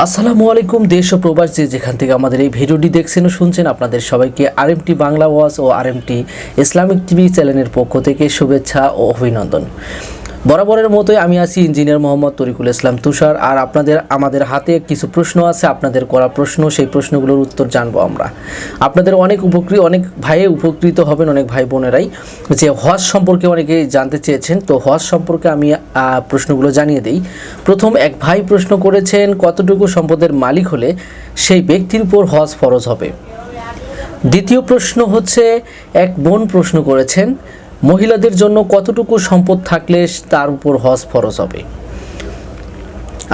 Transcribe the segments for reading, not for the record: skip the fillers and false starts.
আসসালামু আলাইকুম। দেশ ও প্রবাস যে যেখান থেকে আমাদের এই ভিডিওটি দেখছেন ও শুনছেন, আপনাদের সবাইকে আরএমটি বাংলা ওয়াচ ও আরএমটি ইসলামিক টিভি চ্যানেলের পক্ষ থেকে শুভেচ্ছা ও অভিনন্দন। বরাবরের মতোই আমি আছি ইঞ্জিনিয়ার মোহাম্মদ তরিকুল ইসলাম তুষার। আর আমাদের হাতে কিছু প্রশ্ন আছে, আপনাদের করা প্রশ্ন, সেই প্রশ্নগুলোর উত্তর জানবো আমরা। আপনাদের অনেক ভাই উপকৃত হবেন, অনেক ভাই বোনেরাই যে হজ সম্পর্কে অনেকে জানতে চেয়েছেন। তো হজ সম্পর্কে আমি প্রশ্নগুলো জানিয়ে দিই। প্রথম এক ভাই প্রশ্ন করেছেন, কতটুকু সম্পদের মালিক হলে সেই ব্যক্তির উপর হজ ফরজ হবে। দ্বিতীয় প্রশ্ন হচ্ছে, এক বোন প্রশ্ন করেছেন, মহিলাদের জন্য কতটুকু সম্পদ থাকলে তার উপর হজ ফরজ হবে।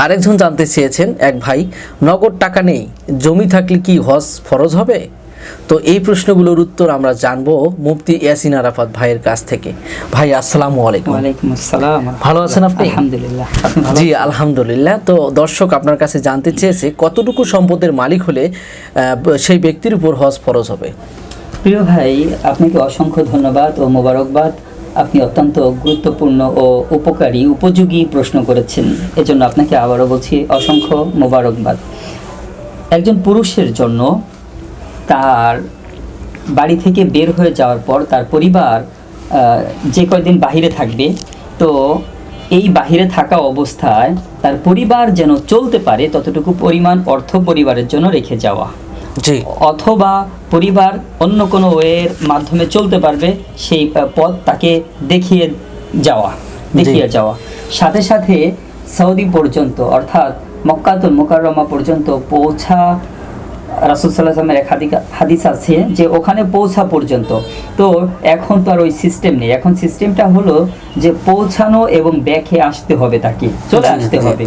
আরেকজন জানতে চেয়েছেন, এক ভাই, নগদ টাকা নেই, জমি থাকলে কি হজ ফরজ হবে? তো এই প্রশ্নগুলোর উত্তর আমরা জানবো মুফতি ইয়াসিন আরাফাত ভাইয়ের কাছ থেকে। ভাই আসসালামু আলাইকুম। ওয়ালাইকুম আসসালাম। ভালো আছেন আপনি? আলহামদুলিল্লাহ। জি আলহামদুলিল্লাহ। তো দর্শক আপনার কাছে জানতে চেয়েছে, কতটুকু সম্পদের মালিক হলে সেই ব্যক্তির উপর হজ ফরজ হবে। প্রিয় ভাই, আপনাকে অসংখ্য ধন্যবাদ ও মোবারকবাদ। আপনি অত্যন্ত গুরুত্বপূর্ণ ও উপযোগী প্রশ্ন করেছেন, এজন্য আপনাকে আবারও বলছি অসংখ্য মোবারকবাদ। একজন পুরুষের জন্য তার বাড়ি থেকে বের হয়ে যাওয়ার পর তার পরিবার যে কয়দিন বাহিরে থাকবে, তো এই বাহিরে থাকা অবস্থায় তার পরিবার যেন চলতে পারে ততটুকু পরিমাণ অর্থ পরিবারের জন্য রেখে যাওয়া, অথবা পরিবার অন্য কোনো ওয়ের মাধ্যমে চলতে পারবে সেই পথ তাকে দেখিয়ে যাওয়া। সাথে সাথে সৌদি পর্যন্ত অর্থাৎ মক্কাতুল মুকাররমা পর্যন্ত পৌঁছা, রাসূল সাল্লাল্লাহু আলাইহি ওয়াসাল্লামের এক হাদিস আছে যে ওখানে পৌঁছা পর্যন্ত। তো এখন তো আর ওই সিস্টেম নেই, এখন সিস্টেমটা হলো যে পৌঁছানো এবং ব্যাকে আসতে হবে, তাকে চলে আসতে হবে,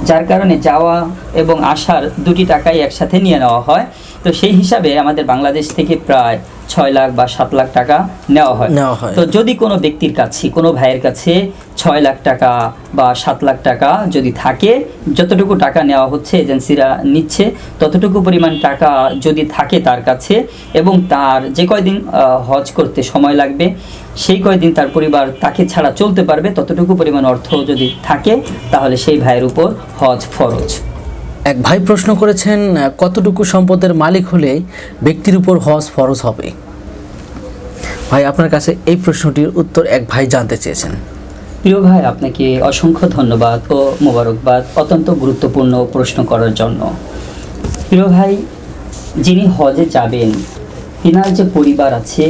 যার কারণে যাওয়া এবং আসার দুটি টাকাই একসাথে নিয়ে নেওয়া হয়। তো সেই হিসাবে আমাদের বাংলাদেশ থেকে প্রায় 6 লাখ বা 7 লাখ টাকা নেওয়া হয়। তো যদি কোনো ব্যক্তির কাছে, কোনো ভাইয়ের কাছে 6 লাখ টাকা বা 7 লাখ টাকা যদি থাকে, যতটুকু টাকা নেওয়া হচ্ছে এজেন্সিরা নিচ্ছে, ততটুকু পরিমাণ টাকা যদি থাকে তার কাছে এবং তার যে কয়দিন হজ করতে সময় লাগবে সেই কয়দিন তার পরিবার তাকে ছাড়া চলতে পারবে, ততটুকু পরিমাণ অর্থ যদি থাকে তাহলে সেই ভাইয়ের উপর হজ ফরজ। এক ভাই প্রশ্ন করেছেন, কতটুকু সম্পদের মালিক হলে ব্যক্তির উপর হজ ফরজ হবে। ভাই আপনার কাছে এই প্রশ্নটির উত্তর এক ভাই জানতে চেয়েছেন। প্রিয় ভাই, আপনাকে অসংখ্য ধন্যবাদ ও মোবারকবাদ অত্যন্ত গুরুত্বপূর্ণ প্রশ্ন করার জন্য। প্রিয় ভাই, যিনি হজে যাবেন তিনার যে পরিবার আছে,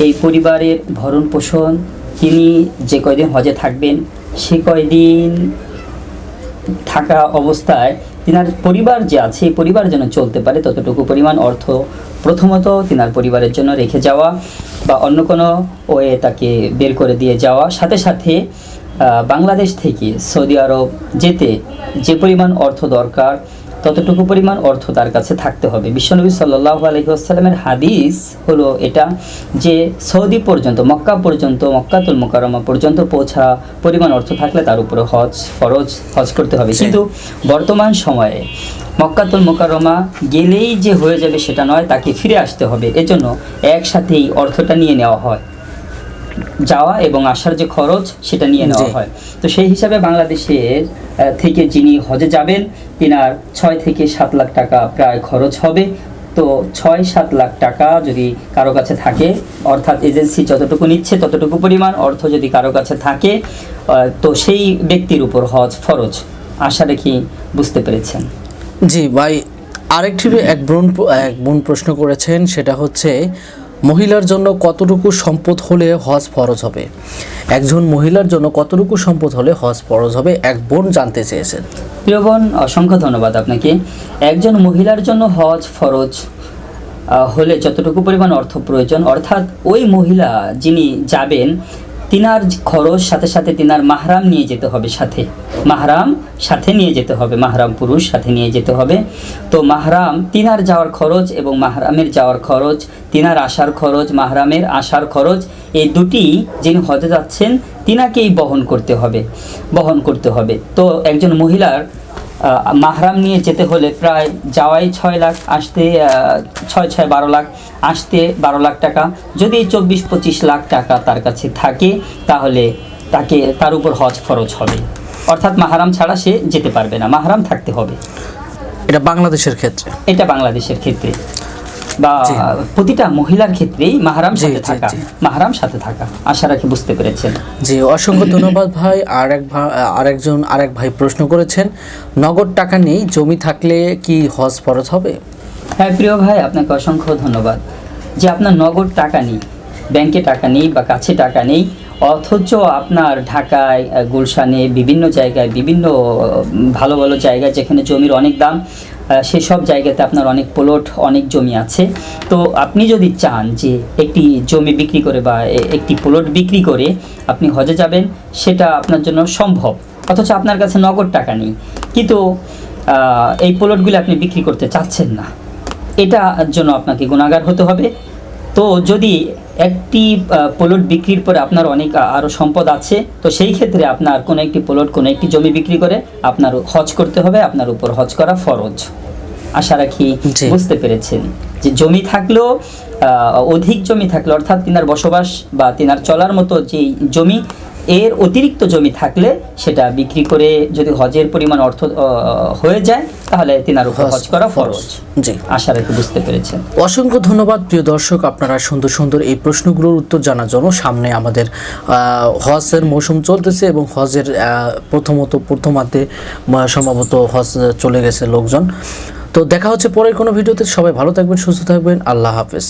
এই পরিবারের ভরণ পোষণ, তিনি যে কয়দিন হজে থাকবেন সে কয়দিন থাকা অবস্থায় তিনার পরিবার যে আছে, এই পরিবার যেন চলতে পারে ততটুকু পরিমাণ অর্থ প্রথমত তিনার পরিবারের জন্য রেখে যাওয়া বা অন্য কোনো ওয়ে তাকে বের করে দিয়ে যাওয়া। সাথে সাথে বাংলাদেশ থেকে সৌদি আরব যেতে যে পরিমাণ অর্থ দরকার ততটুকু পরিমাণ অর্থ তার কাছে থাকতে হবে। বিশ্বনবী সাল্লাল্লাহু আলাইহি ওয়াসাল্লামের হাদিস হলো এটা যে সৌদি পর্যন্ত, মক্কা পর্যন্ত, মক্কাতুল মুকাররমা পর্যন্ত পৌঁছা পরিমাণ অর্থ থাকলে তার উপরে হজ করতে হবে। কিন্তু বর্তমান সময়ে মক্কাতুল মুকাররমা গেলেই যে হয়ে যাবে সেটা নয়, তাকে ফিরে আসতে হবে। এজন্য একসাথেই অর্থটা নিয়ে নেওয়া হয়, যাওয়া এবং আসার যে খরচ সেটা নিয়ে নেওয়া হয়। তো সেই হিসাবে বাংলাদেশের থেকে যিনি হজে যাবেন তিনার 6 থেকে 7 লাখ টাকা প্রায় খরচ হবে। তো 6-7 লাখ টাকা যদি কারো কাছে থাকে, অর্থাৎ এজেন্সি যতটুকু নিচ্ছে ততটুকু পরিমাণ অর্থ যদি কারো কাছে থাকে, তো সেই ব্যক্তির উপর হজ ফরজ। আশা রাখি বুঝতে পেরেছেন। জি ভাই, আরেকটি এক বোন প্রশ্ন করেছেন, সেটা হচ্ছে, মহিলার জন্য কতটুকু সম্পদ হলে হজ ফরজ হবে। একজন মহিলার জন্য কতটুকু সম্পদ হলে হজ ফরজ হবে, এক বোন জানতে চেয়েছেন। প্রিয় বোন, অসংখ্য ধন্যবাদ আপনাকে। একজন মহিলার জন্য হজ ফরজ হলে যতটুকু পরিমাণ অর্থ প্রয়োজন, অর্থাৎ ওই মহিলা যিনি যাবেন তিনার খরচ সাথে সাথে তিনার মাহরাম নিয়ে যেতে হবে, মাহরাম পুরুষ সাথে নিয়ে যেতে হবে। তো মাহরাম, তিনার যাওয়ার খরচ এবং মাহরামের যাওয়ার খরচ, তিনার আসার খরচ, মাহরামের আসার খরচ, এই দুটি যিনি হজে যাচ্ছেন তিনাকেই বহন করতে হবে। তো একজন মহিলার মাহরাম নিয়ে যেতে হলে প্রায় যাওয়াই 6 লাখ, আসতে 12 লাখ, আসতে 12 লাখ টাকা। যদি 24-25 লাখ টাকা তার কাছে থাকে তাহলে তার উপর হজ ফরজ হবে। অর্থাৎ মাহরাম ছাড়া সে যেতে পারবে না, মাহরাম থাকতে হবে। এটা বাংলাদেশের ক্ষেত্রে, এটা বাংলাদেশের ক্ষেত্রে বা প্রতিটা মহিলার ক্ষেত্রেই মাহরাম জি, সাথে জি, থাকা, জি। মাহরাম সাথে থাকা। আশা রাখি বুঝতে পেরেছেন। জি, অসংখ্য ধন্যবাদ ভাই। আরেক ভাই প্রশ্ন করেছেন, নগদ টাকা নেই, জমি থাকলে কি হজ ফরজ হবে? হ্যাঁ প্রিয় ভাই, আপনাকে অসংখ্য ধন্যবাদ। যে আপনার নগদ টাকা নেই, ব্যাংকে টাকা নেই বা কাছে টাকা নেই, অথচ আপনার ঢাকায়, গুলশানে, বিভিন্ন জায়গায়, বিভিন্ন ভালো ভালো জায়গায় যেখানে জমির অনেক দাম, সেসব জায়গাতে আপনার অনেক প্লট, অনেক জমি আছে। তো আপনি যদি চান যে একটি জমি বিক্রি করে বা একটি প্লট বিক্রি করে আপনি হজে যাবেন, সেটা আপনার জন্য সম্ভব, অথচ আপনার কাছে নগদ টাকা নেই, কিন্তু এই প্লটগুলি আপনি বিক্রি করতে চাচ্ছেন না, এটার জন্য আপনাকে গুনাহগার হতে হবে। তো যদি একটি প্লট বিক্রির পরে আপনার অনেক আরও সম্পদ আছে, তো সেই ক্ষেত্রে আপনার কোনো একটি প্লট, কোনো একটি জমি বিক্রি করে আপনার হজ করতে হবে, আপনার উপর হজ করা ফরজ। আশা রাখি জি। বুঝতে পেরেছেন যে জমি থাকলেও, অধিক জমি থাকলে, অর্থাৎ তিনার বসবাস বা তিনার চলার মতো যে জমি, এর অতিরিক্ত জমি থাকলে সেটা বিক্রি করে যদি হজের পরিমাণ অর্থ হয়ে যায়, তাহলে তিনার উপর হজ করা ফরজ। জি, আশা রাখি বুঝতে পেরেছেন। অসংখ্য ধন্যবাদ প্রিয় দর্শক, আপনারা সুন্দর সুন্দর এই প্রশ্নগুলোর উত্তর জানার জন্য। সামনে আমাদের হজের মৌসুম চলতেছে এবং হজের প্রথমার্ধে সম্ভবত হজ চলে গেছে লোকজন। তো দেখা হচ্ছে পরের কোনো ভিডিওতে। সবাই ভালো থাকবেন, সুস্থ থাকবেন। আল্লাহ হাফেজ।